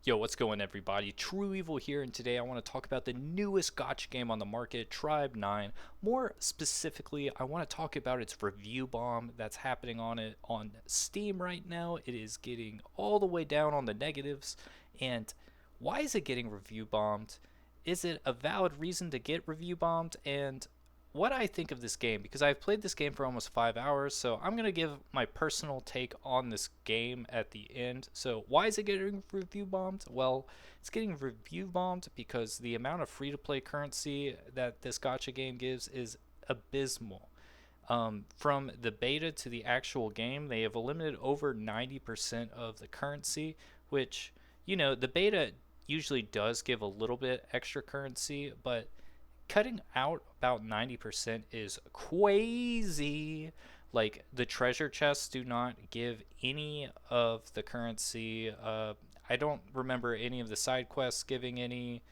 Yo, what's going everybody? True Evil here, and today I want to talk about the newest gacha game on the market, Tribe 9. More specifically, I want to talk about its review bomb that's happening on it on Steam right now. It is getting all the way down on the negatives, and why is it getting review bombed? Is it a valid reason to get review bombed? And what I think of this game, because I've played this game for almost 5 hours, so I'm going to give my personal take on this game at the end. So, why is it getting review bombed? Well, it's getting review bombed because the amount of free to play currency that this gacha game gives is abysmal. From the beta to the actual game, they have eliminated over 90% of the currency, which, the beta usually does give a little bit extra currency, but cutting out about 90% is crazy. Like, the treasure chests do not give any of the currency. I don't remember any of the side quests giving any.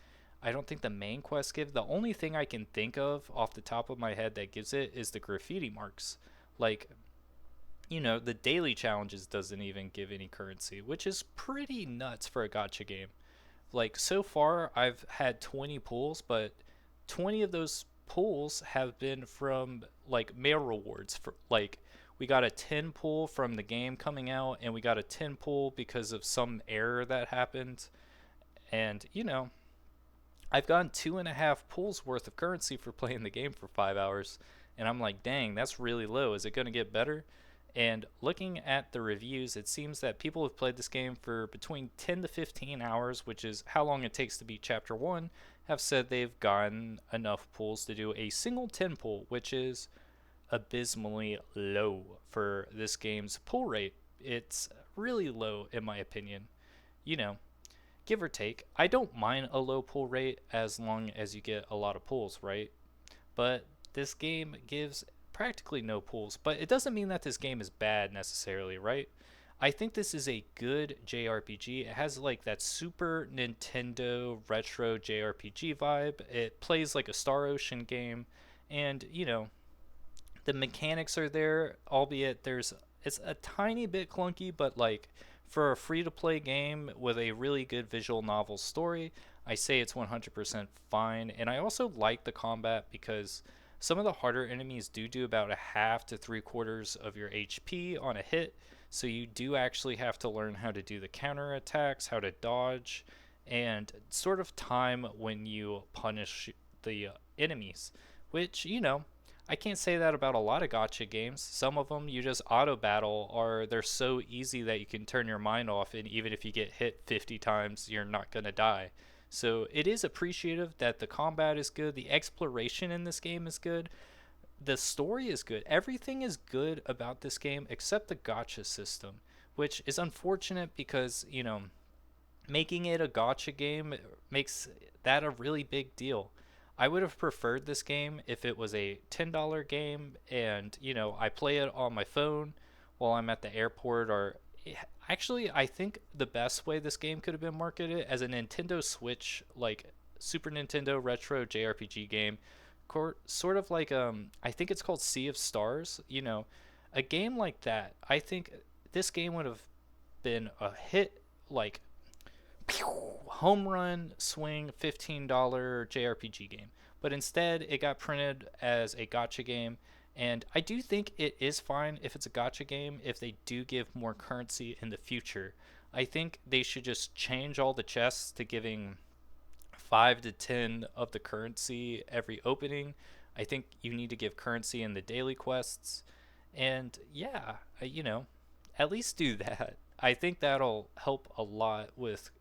I don't think the main quests give. The only thing I can think of off the top of my head that gives it is the graffiti marks. Like, the daily challenges doesn't even give any currency, which is pretty nuts for a gacha game. Like, so far I've had 20 pulls, but 20 of those pulls have been from like mail rewards. For like, we got a 10 pull from the game coming out, and we got a 10 pull because of some error that happened. And I've gotten 2.5 pulls worth of currency for playing the game for 5 hours, and I'm like, dang, that's really low. Is it going to get better? And looking at the reviews, it seems that people have played this game for between 10 to 15 hours, which is how long it takes to beat Chapter 1, have said they've gotten enough pulls to do a single 10 pull, which is abysmally low for this game's pull rate. It's really low, in my opinion. You know, give or take. I don't mind a low pull rate as long as you get a lot of pulls, right? But this game gives practically no pulls. But it doesn't mean that this game is bad necessarily, right? I think this is a good JRPG. It has like that Super Nintendo retro JRPG vibe. It plays like a Star Ocean game, and the mechanics are there, albeit it's a tiny bit clunky, but like for a free to play game with a really good visual novel story, I say it's 100% fine. And I also like the combat because some of the harder enemies do about a half to three quarters of your HP on a hit. So you do actually have to learn how to do the counter attacks, how to dodge, and sort of time when you punish the enemies. Which, I can't say that about a lot of gacha games. Some of them you just auto battle, or they're so easy that you can turn your mind off, and even if you get hit 50 times, you're not going to die. So it is appreciative that the combat is good, the exploration in this game is good, the story is good. Everything is good about this game except the gacha system, which is unfortunate because, making it a gacha game makes that a really big deal. I would have preferred this game if it was a $10 game and, I play it on my phone while I'm at the airport. Or actually, I think the best way this game could have been marketed as a Nintendo Switch, like Super Nintendo retro JRPG game, sort of like, I think it's called Sea of Stars, a game like that. I think this game would have been a hit, like home run swing $15 JRPG game. But instead, it got printed as a gotcha game. And I do think it is fine if it's a gotcha game if they do give more currency in the future. I think they should just change all the chests to giving 5 to 10 of the currency every opening. I think you need to give currency in the daily quests. And yeah, at least do that. I think that'll help a lot with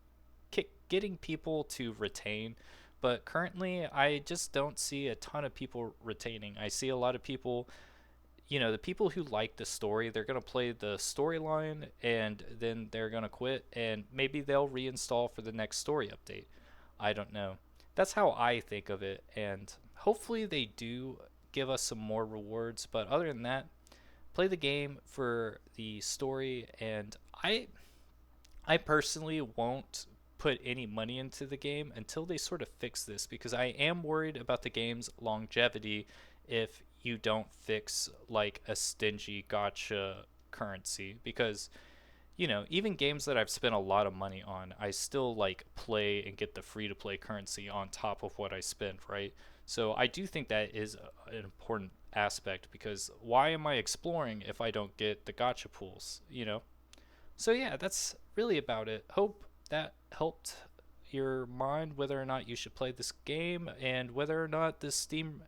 getting people to retain. But currently, I just don't see a ton of people retaining. I see a lot of people, the people who like the story, they're going to play the storyline and then they're going to quit, and maybe they'll reinstall for the next story update. I don't know. That's how I think of it, and hopefully they do give us some more rewards. But other than that, play the game for the story, and I personally won't put any money into the game until they sort of fix this, because I am worried about the game's longevity if you don't fix like a stingy gotcha currency. Because even games that I've spent a lot of money on, I still like play and get the free to play currency on top of what I spend, right? So I do think that is an important aspect because why am I exploring if I don't get the gacha pools? So yeah, that's really about it. Hope that helped your mind whether or not you should play this game and whether or not this Steam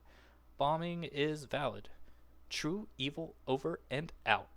bombing is valid. True Evil over and out.